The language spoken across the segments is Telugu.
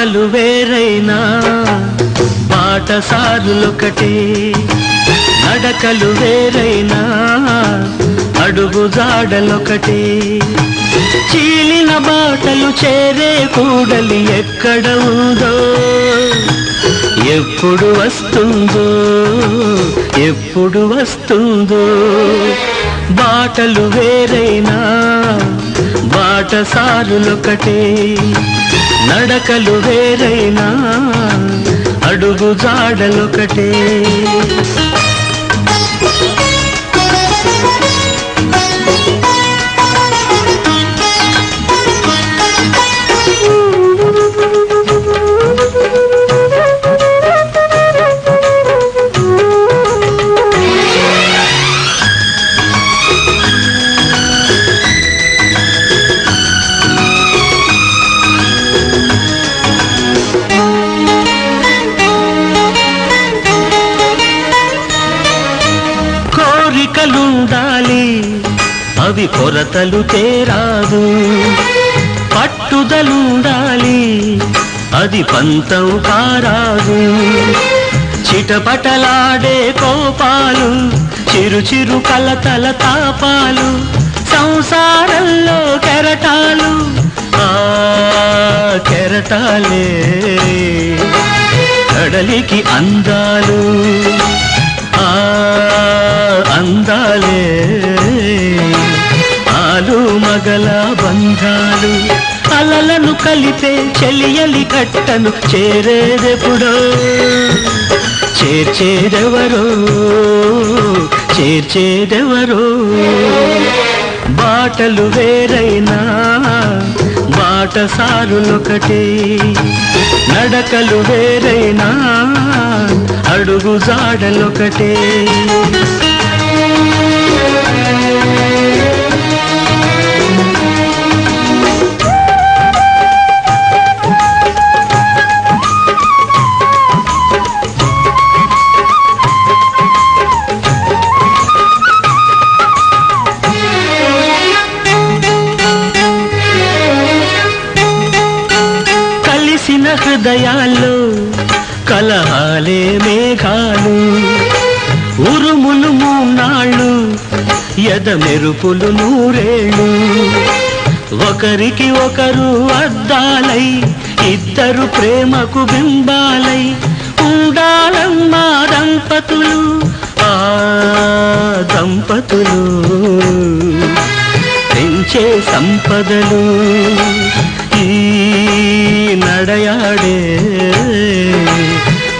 బాటలు వేరైనా బాటసారులొకటే, నడకలు వేరైనా అడుగు జాడలొకటే. చీలిన బాటలు చేరే కూడలి ఎక్కడ ఉందో, ఎప్పుడు వస్తుందో ఎప్పుడు వస్తుందో. బాటలు వేరైనా బాటసారులొకటే, నడకలు వేరైనా అడుగు జాడలొకటే. కోరికలుండాలి అవి కొరతలు తేరాదు, పట్టుదలుండాలి అది పంతం కారాదు. చిటపటలాడే కోపాలు, చిరు చిరు కలతల తాపాలు, సంసారంలో కెరటాలు ఆ కెరటాలే కడలికి అందాలు, ఆ అందాలే ఆలు మగల బంధాలు. అలలను కలిపే చెలియలి కట్టను చేరేదెప్పుడో, చేర్చేదెవరో చేర్చేదెవరో. బాటలు వేరైనా బాటసారులొకటే, నడకలు వేరైనా అడుగు జాడలొకటే. కలిసిన హృదయాల్లో కలహాలే మేఘాలు, ఉరుములు మూనాళ్ళు ఎద మెరుపులు నూరేళ్ళు. ఒకరికి ఒకరు అద్దాలై, ఇద్దరు ప్రేమకు బింబాలై ఉండాలమ్మా దంపతులు, ఆ దంపతులు పెంచే సంపదలు. ఈ నడయాడే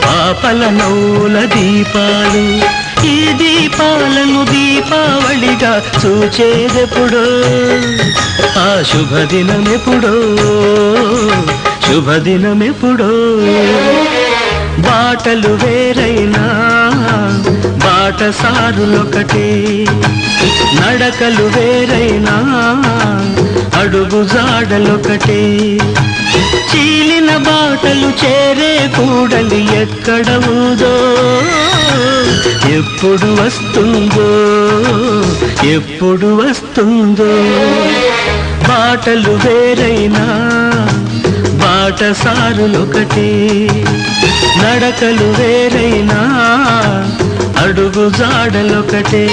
పాపల నౌల దీపాలు, ఈ దీపాలను దీపావళిగా చూచేదెప్పుడో, ఆ శుభదినమెప్పుడో శుభదినమెప్పుడో. బాటలు వేరైనా బాటసారులొకటే, నడకలు వేరైనా అడుగు జాడలొకటే. చీలిన బాటలు చేరే కూడలి ఎక్కడ ఉందో, ఎప్పుడు వస్తుందో ఎప్పుడు వస్తుందో. బాటలు వేరైనా బాటసారులొకటే, నడకలు వేరైనా అడుగు జాడలొకటే.